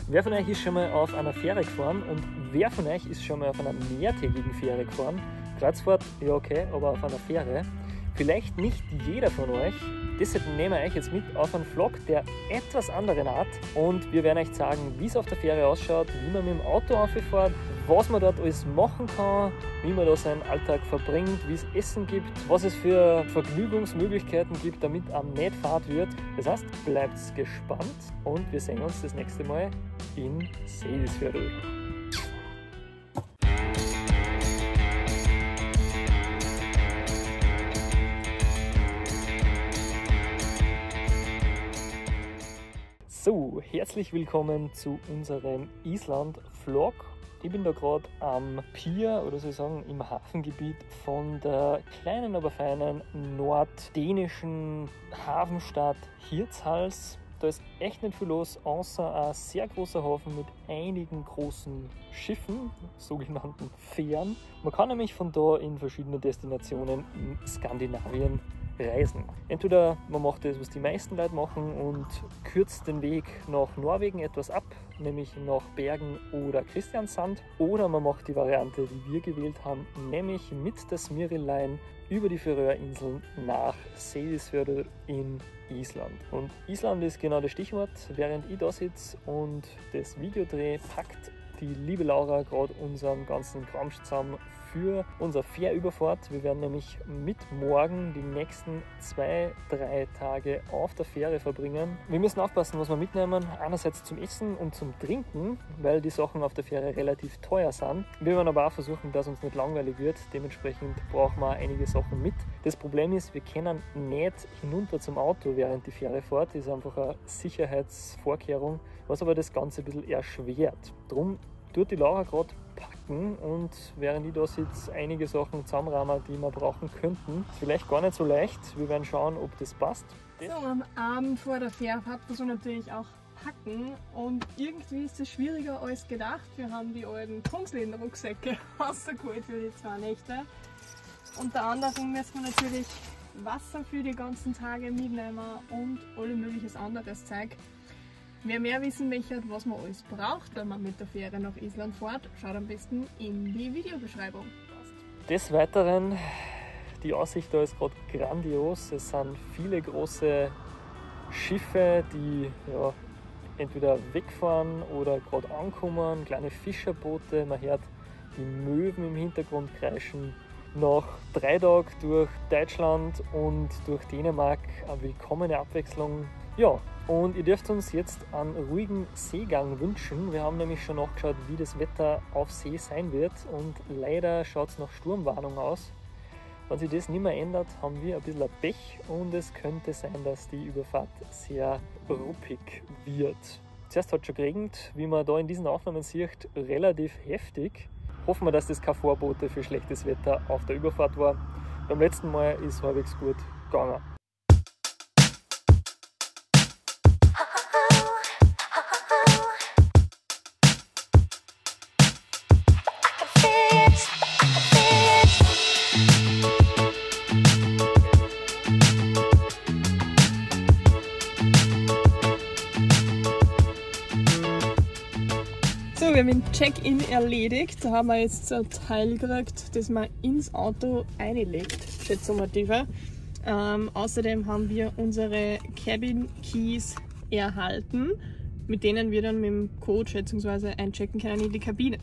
Wer von euch ist schon mal auf einer Fähre gefahren und wer von euch ist schon mal auf einer mehrtägigen Fähre gefahren? Kreuzfahrt, ja okay, aber auf einer Fähre. Vielleicht nicht jeder von euch. Deshalb nehmen wir euch jetzt mit auf einen Vlog der etwas anderen Art und wir werden euch sagen, wie es auf der Fähre ausschaut, wie man mit dem Auto raufährt, was man dort alles machen kann, wie man da seinen Alltag verbringt, wie es Essen gibt, was es für Vergnügungsmöglichkeiten gibt, damit am nicht fad wird. Das heißt, bleibt gespannt und wir sehen uns das nächste Mal in Seyðisfjörður. So, herzlich willkommen zu unserem Island-Vlog. Ich bin da gerade am Pier, oder soll ich sagen, im Hafengebiet von der kleinen, aber feinen norddänischen Hafenstadt Hirtshals. Da ist echt nicht viel los, außer ein sehr großer Hafen mit einigen großen Schiffen, sogenannten Fähren. Man kann nämlich von da in verschiedene Destinationen in Skandinavien reisen. Entweder man macht das, was die meisten Leute machen und kürzt den Weg nach Norwegen etwas ab, nämlich nach Bergen oder Kristiansand, oder man macht die Variante, die wir gewählt haben, nämlich mit der Smyril Line über die Færøyinseln nach Seyðisfjörður in Island. Und Island ist genau das Stichwort. Während ich da sitze und das Video drehe, packt die liebe Laura gerade unseren ganzen Kram zusammen für unsere Fährüberfahrt. Wir werden nämlich mit morgen die nächsten 2-3 Tage auf der Fähre verbringen. Wir müssen aufpassen, was wir mitnehmen. Einerseits zum Essen und zum Trinken, weil die Sachen auf der Fähre relativ teuer sind. Wir werden aber auch versuchen, dass uns nicht langweilig wird. Dementsprechend brauchen wir einige Sachen mit. Das Problem ist, wir können nicht hinunter zum Auto, während die Fähre fährt. Das ist einfach eine Sicherheitsvorkehrung, was aber das Ganze ein bisschen erschwert. Darum tut die Laura gerade packen und während ich da sitze, einige Sachen zusammenrahmen, die wir brauchen könnten. Ist vielleicht gar nicht so leicht. Wir werden schauen, ob das passt. So, am Abend vor der Fährfahrt muss man natürlich auch packen und irgendwie ist es schwieriger als gedacht. Wir haben die alten Kungsläden-Rucksäcke rausgeholt für die 2 Nächte. Unter anderem müssen wir natürlich Wasser für die ganzen Tage mitnehmen und alle mögliches anderes Zeug. Wer mehr wissen möchte, was man alles braucht, wenn man mit der Fähre nach Island fährt, schaut am besten in die Videobeschreibung. Des Weiteren, die Aussicht da ist gerade grandios. Es sind viele große Schiffe, die ja, entweder wegfahren oder gerade ankommen, kleine Fischerboote. Man hört die Möwen im Hintergrund kreischen. Nach 3 Tagen durch Deutschland und durch Dänemark eine willkommene Abwechslung. Ja, und ihr dürft uns jetzt einen ruhigen Seegang wünschen. Wir haben nämlich schon nachgeschaut, wie das Wetter auf See sein wird und leider schaut es nach Sturmwarnung aus. Wenn sich das nicht mehr ändert, haben wir ein bisschen ein Pech und es könnte sein, dass die Überfahrt sehr ruppig wird. Zuerst hat es schon geregnet, wie man da in diesen Aufnahmen sieht, relativ heftig. Hoffen wir, dass das keine Vorbote für schlechtes Wetter auf der Überfahrt war. Beim letzten Mal ist es halbwegs gut gegangen. So, wir haben den Check-in erledigt. Da haben wir jetzt so ein Teil gekriegt, das man ins Auto einlegt, schätzungsweise. Außerdem haben wir unsere Cabin Keys erhalten, mit denen wir dann mit dem Code schätzungsweise einchecken können in die Kabine.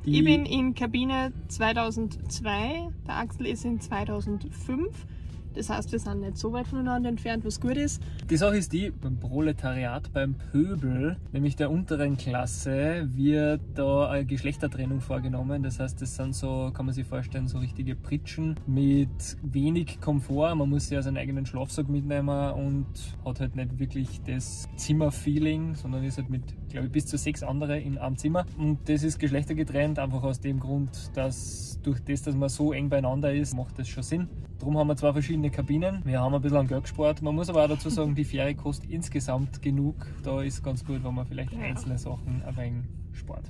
Ich bin in Kabine 2002, der Axel ist in 2005. Das heißt, wir sind nicht so weit voneinander entfernt, was gut ist. Die Sache ist die, beim Proletariat, beim Pöbel, nämlich der unteren Klasse, wird da eine Geschlechtertrennung vorgenommen. Das heißt, das sind so, kann man sich vorstellen, so richtige Pritschen mit wenig Komfort. Man muss ja seinen eigenen Schlafsack mitnehmen und hat halt nicht wirklich das Zimmerfeeling, sondern ist halt mit, glaube ich, bis zu 6 andere in einem Zimmer. Und das ist geschlechtergetrennt, einfach aus dem Grund, dass durch das, dass man so eng beieinander ist, macht das schon Sinn. Darum haben wir 2 verschiedene Kabinen. Wir haben ein bisschen an Geld gespart. Man muss aber auch dazu sagen, die Fähre kostet insgesamt genug. Da ist ganz gut, wenn man vielleicht einzelne Sachen ein wenig spart.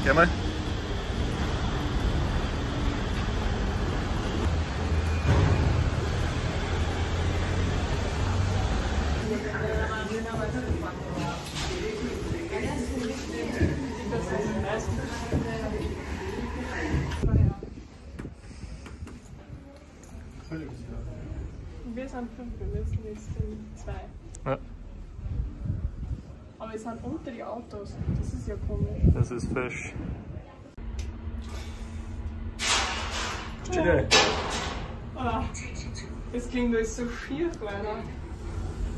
Geh mal. Wir sind 5, wir müssen jetzt in 2. Ja. Aber wir sind unter die Autos. Das ist ja komisch. Das ist fesch. Stille. Ah, das klingt alles so schief, Alter.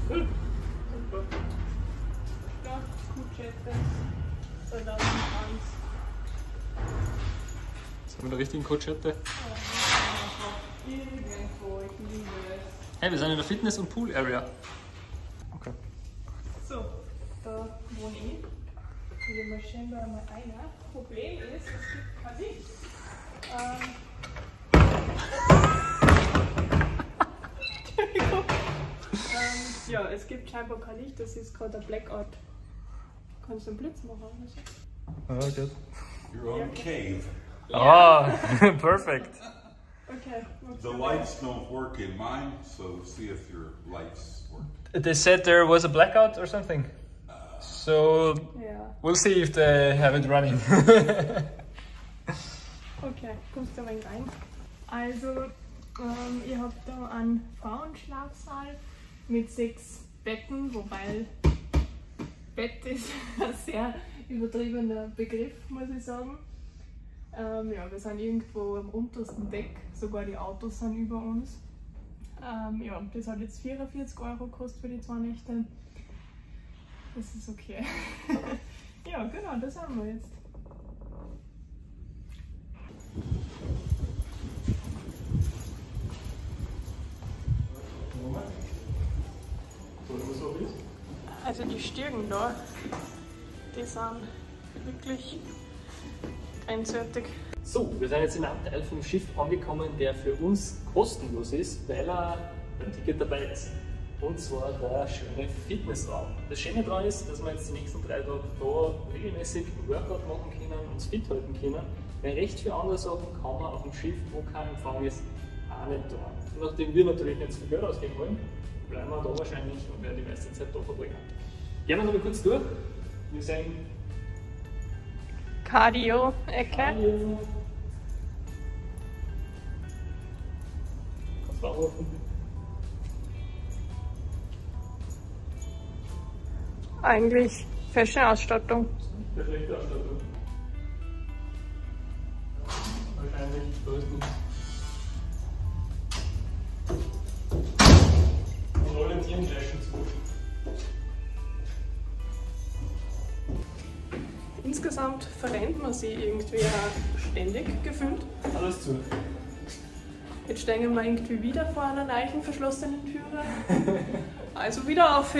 Super. Ja, Kuhchette 2001. Jetzt haben wir den richtigen Coachette. Irgendwo, ich liebe es. Hey, wir sind in der Fitness- und Pool-Area. Okay. So, da wohne ich. Und wir marschieren da mal ein. Problem ist, es gibt kein Licht. Ja, es gibt scheinbar kein Licht, das ist gerade ein Blackout. Kannst du einen Blitz machen oder so? Ah, gut. Your own cave. Ah, perfect. Okay. The lights don't work in mine, so see if your lights work. They said there was a blackout or something. So Ja. we'll see if they have it running. Okay, kommst du ein wenig rein. Also, ihr habt da einen Frauenschlafsaal mit 6 Betten, wobei Bett ist ein sehr übertriebener Begriff, muss ich sagen. Ja, wir sind irgendwo am untersten Deck, sogar die Autos sind über uns. Ja, das hat jetzt 44 € gekostet für die 2 Nächte. Das ist okay. Ja, genau, das haben wir jetzt. Also die Stirn da, die sind wirklich grenzwertig. So, wir sind jetzt in einem Teil vom Schiff angekommen, der für uns kostenlos ist, weil er beim Ticket dabei ist. Und zwar der schöne Fitnessraum. Das Schöne daran ist, dass wir jetzt die nächsten 3 Tage da regelmäßig einen Workout machen können, uns fit halten können. Weil recht viele andere Sachen kann man auf dem Schiff, wo kein Empfang ist, auch nicht tun. Und nachdem wir natürlich nicht so viel Geld ausgeben wollen, bleiben wir da wahrscheinlich und werden die meiste Zeit da verbringen. Gehen wir noch mal kurz durch. Wir sehen Cardio-Ecke. Cardio. Kannst du auch rufen. Eigentlich Fashion-Ausstattung. Perfekte Ausstattung. Wahrscheinlich größten. Und orientieren gleich schon zu. Insgesamt verrennt man sie irgendwie auch ständig gefühlt. Alles zu. Jetzt stehen wir irgendwie wieder vor einer neuen verschlossenen Türe. Also wieder auf.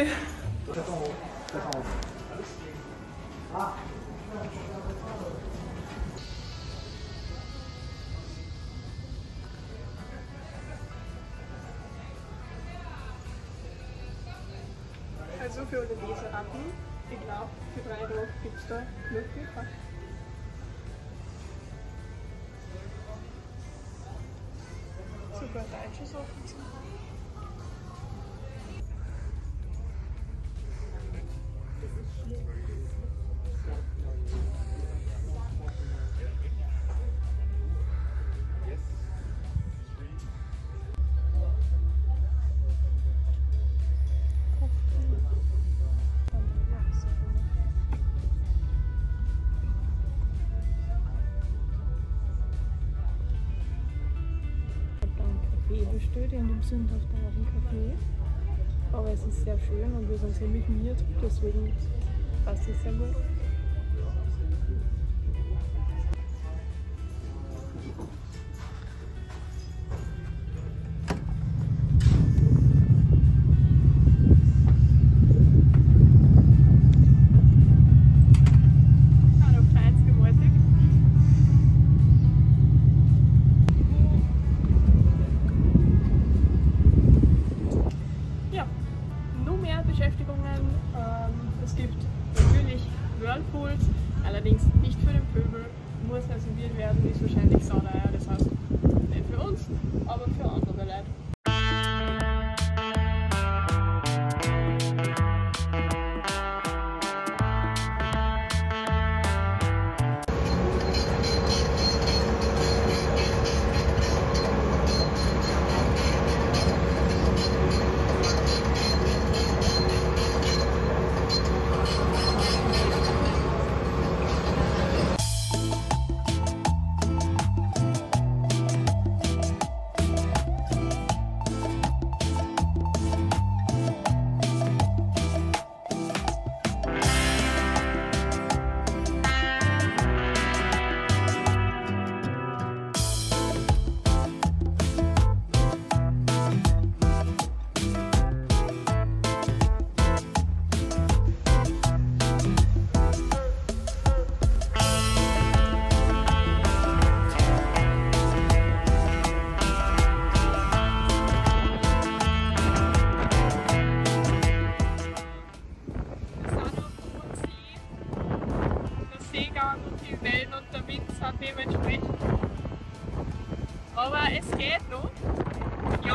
Also für alle Leseratten, ich glaube für 3 Tage gibt es da nur Hilfe. Sogar deutsche Sachen sind. Bestellt und im Sündhaft auch ein Café. Aber es ist sehr schön und wir sind ziemlich miert, deswegen passt es sehr gut. Hallo, feins gewaltig. Beschäftigungen. Es gibt natürlich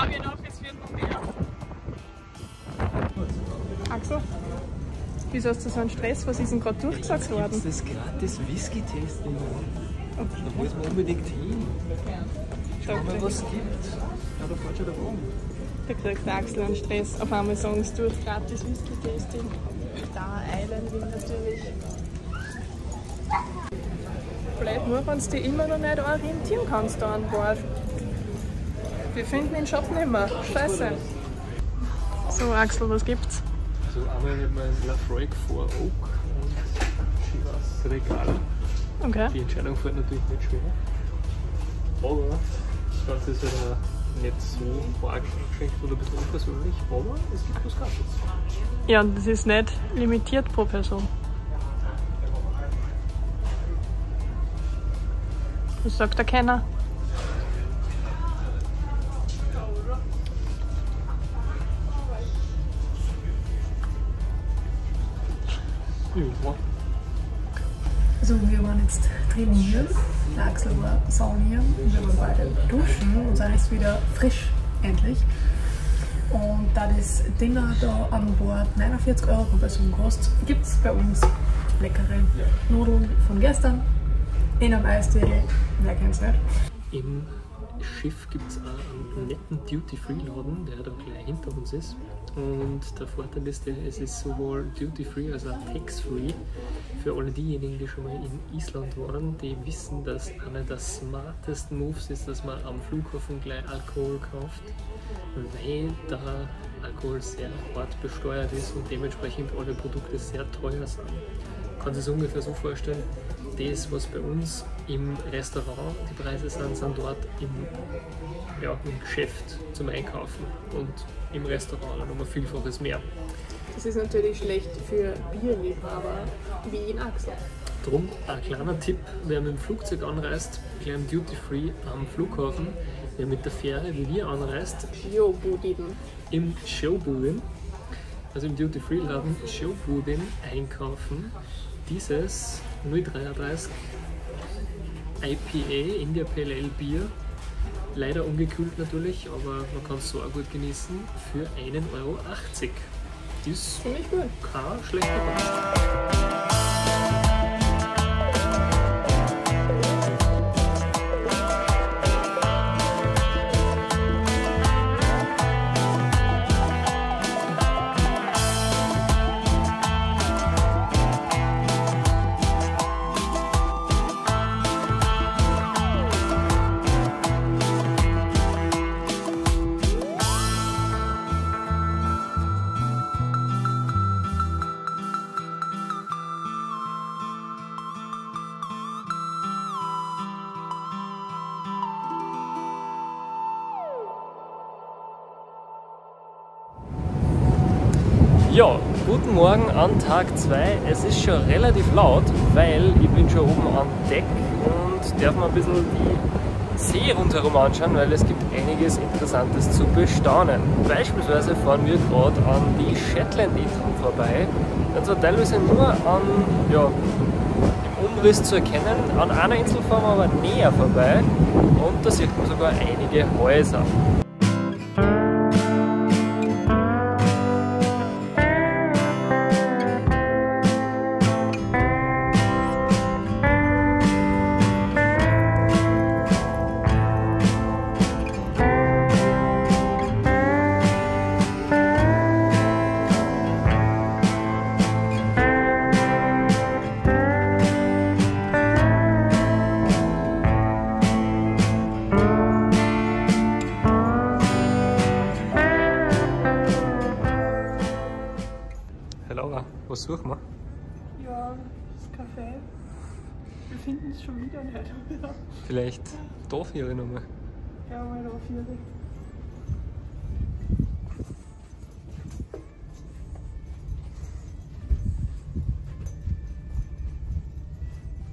glaube ich noch, es wird noch mehr. Axel, wieso hast du so einen Stress? Was ist denn gerade durchgesagt worden? Das ist gratis Whisky-Tasting. Okay. Da muss man unbedingt hin. Schau mal, was es gibt. Ja, da fährt schon der Wagen. Da kriegt der Axel einen Stress. Auf einmal sagen sie durch gratis Whisky-Tasting. Da Island will natürlich. Bleib nur, wenn du dich immer noch nicht orientieren kannst da an Bord. Wir finden den Shop nicht mehr. Scheiße. So Axel, was gibt's? So einmal mit meinem Lafroig 4 Oak und Chivas Regal. Okay. Die Entscheidung fällt natürlich nicht schwer. Aber das Ganze ist halt auch nicht so arg eingeschränkt oder ein bisschen unpersönlich, aber es gibt was gratis. Ja, und das ist nicht limitiert pro Person. Was sagt der Kenner? Ja. Also wir waren jetzt trainieren, der Axel war saunieren und wir waren beide duschen und sind jetzt wieder frisch, endlich. Und da das Dinner da an Bord 49 € pro Person kostet, gibt es bei uns leckere Nudeln von gestern in einem Eistee, wer kennt's nicht. Im Schiff gibt es auch einen netten Duty-Free-Laden, der da gleich hinter uns ist. Und der Vorteil ist, es ist sowohl Duty-Free als auch Tax-Free. Für alle diejenigen, die schon mal in Island waren, die wissen, dass einer der smartesten Moves ist, dass man am Flughafen gleich Alkohol kauft, weil da Alkohol sehr hart besteuert ist und dementsprechend alle Produkte sehr teuer sind. Man kann sich das ungefähr so vorstellen, das, was bei uns im Restaurant die Preise sind, sind dort im Geschäft zum Einkaufen und im Restaurant noch mal Vielfaches mehr. Das ist natürlich schlecht für Bierliebhaber wie in Axel. Drum ein kleiner Tipp, wer mit dem Flugzeug anreist, gleich im Duty Free am Flughafen, wer mit der Fähre wie wir anreist, im Showbuden, also im Duty Free Laden Showbuden einkaufen, dieses 033 IPA, India Pale Ale Bier, leider ungekühlt natürlich, aber man kann es so auch gut genießen, für 1,80 €. Das ist Ziemlich gut. kein schlechter Preis. Ja, guten Morgen an Tag 2. Es ist schon relativ laut, weil ich bin schon oben an Deck und darf mir ein bisschen die See rundherum anschauen, weil es gibt einiges Interessantes zu bestaunen. Beispielsweise fahren wir gerade an die Shetland-Inseln vorbei. Und zwar teilweise nur im Umriss zu erkennen. An einer Insel fahren wir aber näher vorbei und da sieht man sogar einige Häuser. Laura, was suchen wir? Ja, das Café. Wir finden es schon wieder nicht. Vielleicht da für ihre Nummer. Ja, mal da für dich.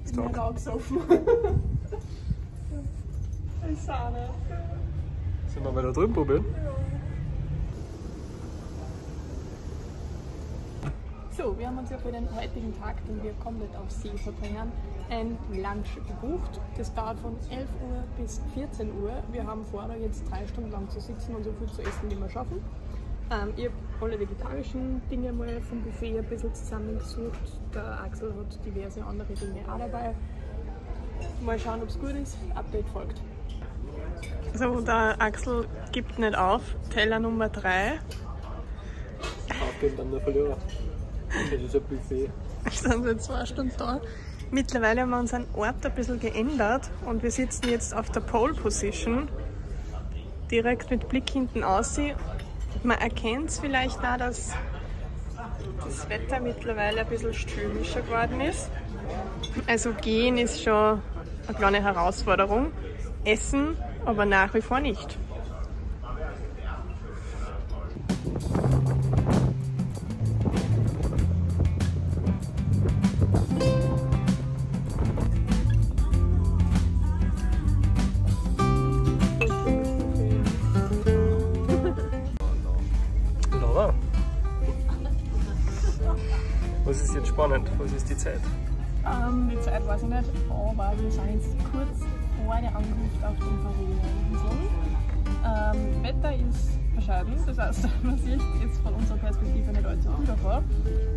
Ich bin auch gesoffen. Ich sah nicht. Sollen wir mal da drüben probieren? So, wir haben uns ja für den heutigen Tag, den wir komplett auf See verbringen, ein Lunch gebucht. Das dauert von 11 Uhr bis 14 Uhr. Wir haben vor, da jetzt 3 Stunden lang zu sitzen und so viel zu essen, wie wir schaffen. Ich habe alle vegetarischen Dinge mal vom Buffet ein bisschen zusammengesucht. Der Axel hat diverse andere Dinge auch dabei. Mal schauen, ob es gut ist. Update folgt. So, der Axel gibt nicht auf. Teller Nummer 3. Aufgeben dann der Verlierer. Das ist ein Buffet. Wir sind seit 2 Stunden da. Mittlerweile haben wir unseren Ort ein bisschen geändert und wir sitzen jetzt auf der Pole Position. Direkt mit Blick hinten aussehen. Man erkennt es vielleicht auch, dass das Wetter mittlerweile ein bisschen stürmischer geworden ist. Also gehen ist schon eine kleine Herausforderung. Essen aber nach wie vor nicht. Laura, was ist jetzt spannend? Was ist die Zeit? Die Zeit weiß ich nicht, aber wir sind jetzt kurz vor der Ankunft auf den Färöerinseln. Wetter ist bescheiden, das heißt, man sieht jetzt von unserer Perspektive nicht allzu viel davon.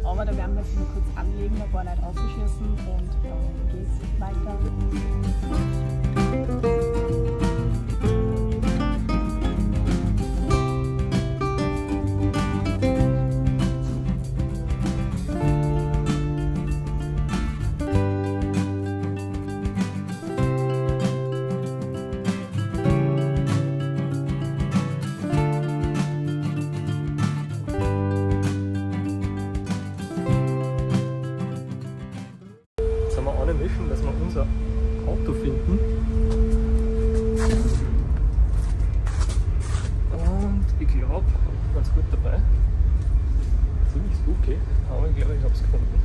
Aber da werden wir jetzt nur kurz anlegen, ein paar Leute aufschießen und dann geht's weiter. Mischen, dass wir unser Auto finden. Und ich glaube, ganz gut dabei. Ziemlich spooky, aber ich glaube, ich habe es gefunden.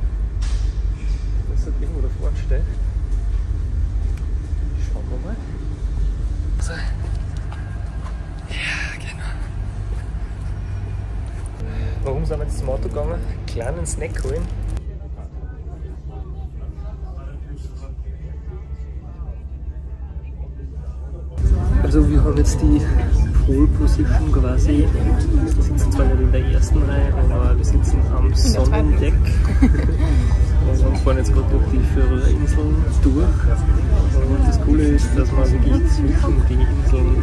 Das hat irgendwo da vorne steht. Schauen wir mal. So. Ja, genau. Warum sind wir jetzt zum Auto gegangen? Einen kleinen Snack holen. Also wir haben jetzt die Pole Position quasi, wir sitzen zwar nicht in der ersten Reihe, aber wir sitzen am Sonnendeck und fahren jetzt gerade durch die Färöerinseln durch. Und das Coole ist, dass man wirklich zwischen die Inseln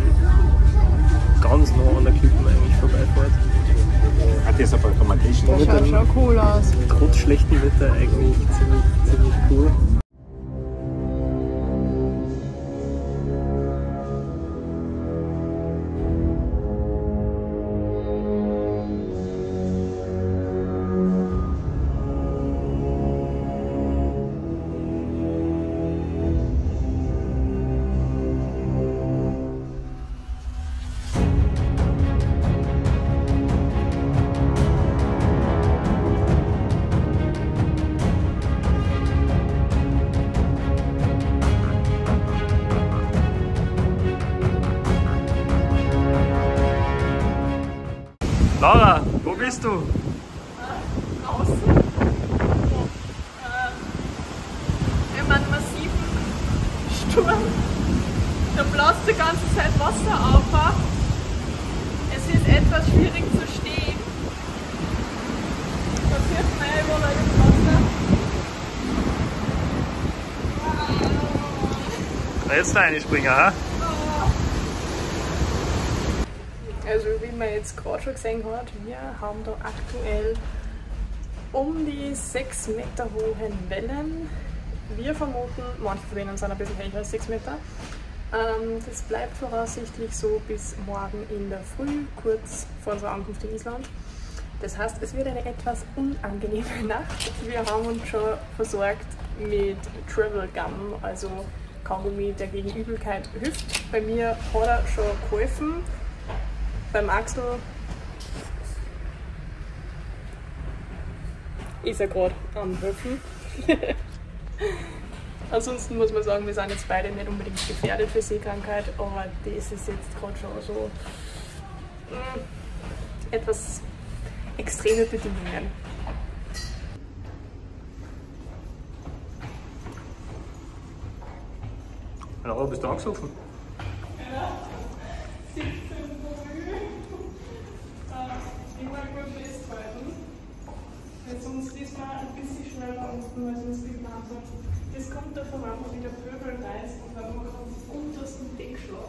ganz nah an der Klippen eigentlich vorbeifährt. Das schaut schon cool aus. Trotz schlechtem Wetter eigentlich ziemlich cool. Laura, wo bist du? Draußen. Wir haben einen massiven Sturm. Da bläst die ganze Zeit Wasser auf. Es ist etwas schwierig zu stehen. Da sieht man überall das Wasser. Jetzt reinspringen, ha? Also wie man jetzt gerade schon gesehen hat, wir haben da aktuell um die 6 Meter hohen Wellen. Wir vermuten, manche von denen sind ein bisschen höher als 6 Meter. Das bleibt voraussichtlich so bis morgen in der Früh, kurz vor unserer Ankunft in Island. Das heißt, es wird eine etwas unangenehme Nacht. Wir haben uns schon versorgt mit Travel Gum, also Kaugummi, der gegen Übelkeit hilft. Bei mir hat er schon geholfen. Beim Axel ist er gerade am Helfen. Ansonsten muss man sagen, wir sind jetzt beide nicht unbedingt gefährdet für Seekrankheit, aber das ist jetzt gerade schon so etwas extreme Bedingungen. Laura, bist du angesoffen? Ja, 17 früh. Immer gut festhalten. Weil sonst ist man ein bisschen schneller unten, als man es geplant hat. Das kommt davon, wenn man wieder Pöbel reißt und wenn man am untersten Deck schlaft.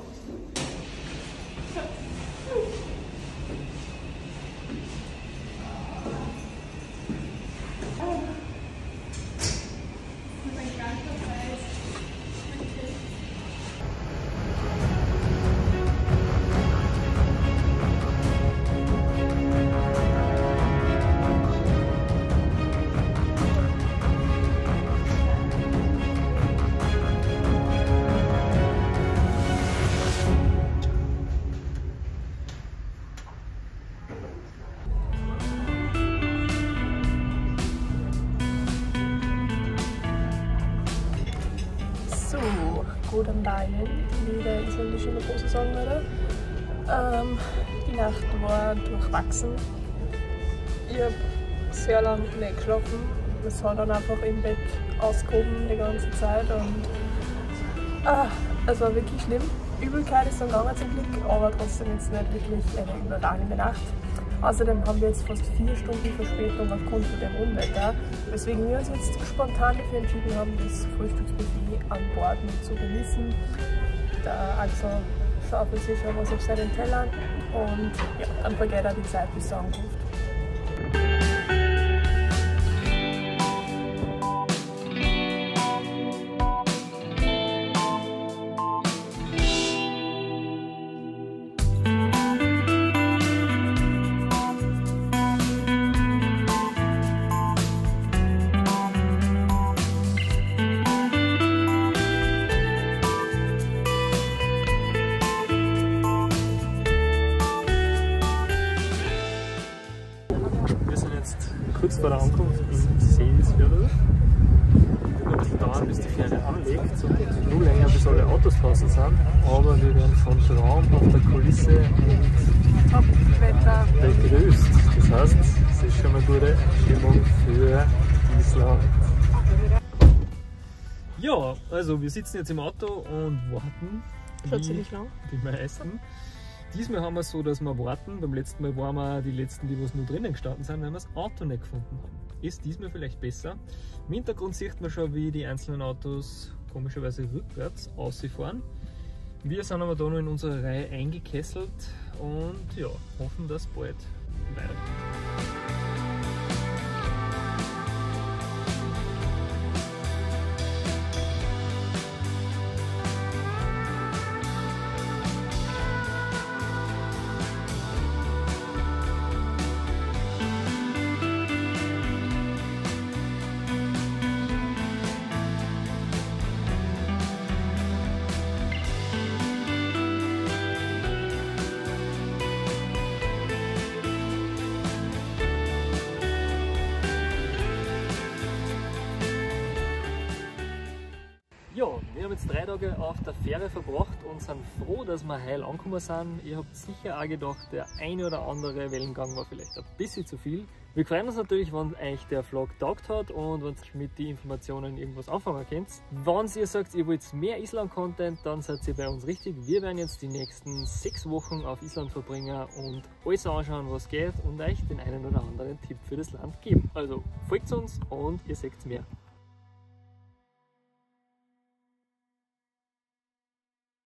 Guten Morgen, wie der isländische Matrose sagen würde. Die Nacht war durchwachsen. Ich habe sehr lange nicht geschlafen. Es war dann einfach im Bett ausgehoben die ganze Zeit und es war wirklich schlimm. Übelkeit ist dann gegangen zum Glück, aber trotzdem jetzt nicht wirklich eine überragende Nacht. Außerdem haben wir jetzt fast 4 Stunden Verspätung aufgrund von dem Unwetter, weswegen wir uns jetzt spontan dafür entschieden haben, das Frühstücksbuffet an Bord mit zu genießen. Der Axel schaufelt sich schon was auf seinen Tellern und ja, dann vergeht auch die Zeit bis zur Ankunft. Kurz vor der Ankunft in Seyðisfjörður. Es wird noch ein bisschen dauern, bis die Fähre anlegt und nur länger, bis alle Autos draußen sind. Aber wir werden von Traum auf der Kulisse und Top-Wetter begrüßt. Das heißt, es ist schon mal gute Stimmung für Island. Ja, also wir sitzen jetzt im Auto und warten. Schon ziemlich lang. Die meisten. Diesmal haben wir es so, dass wir warten. Beim letzten Mal waren wir die letzten, die was nur drinnen gestanden sind, weil wir das Auto nicht gefunden haben. Ist diesmal vielleicht besser. Im Hintergrund sieht man schon, wie die einzelnen Autos komischerweise rückwärts ausfahren. Wir sind aber da noch in unserer Reihe eingekesselt und ja, hoffen, dass bald weitergeht. Ja, wir haben jetzt 3 Tage auf der Fähre verbracht und sind froh, dass wir heil angekommen sind. Ihr habt sicher auch gedacht, der eine oder andere Wellengang war vielleicht ein bisschen zu viel. Wir freuen uns natürlich, wenn euch der Vlog taugt hat und wenn ihr mit den Informationen irgendwas anfangen könnt. Wenn ihr sagt, ihr wollt mehr Island-Content, dann seid ihr bei uns richtig. Wir werden jetzt die nächsten 6 Wochen auf Island verbringen und alles anschauen, was geht und euch den einen oder anderen Tipp für das Land geben. Also folgt uns und ihr seht mehr.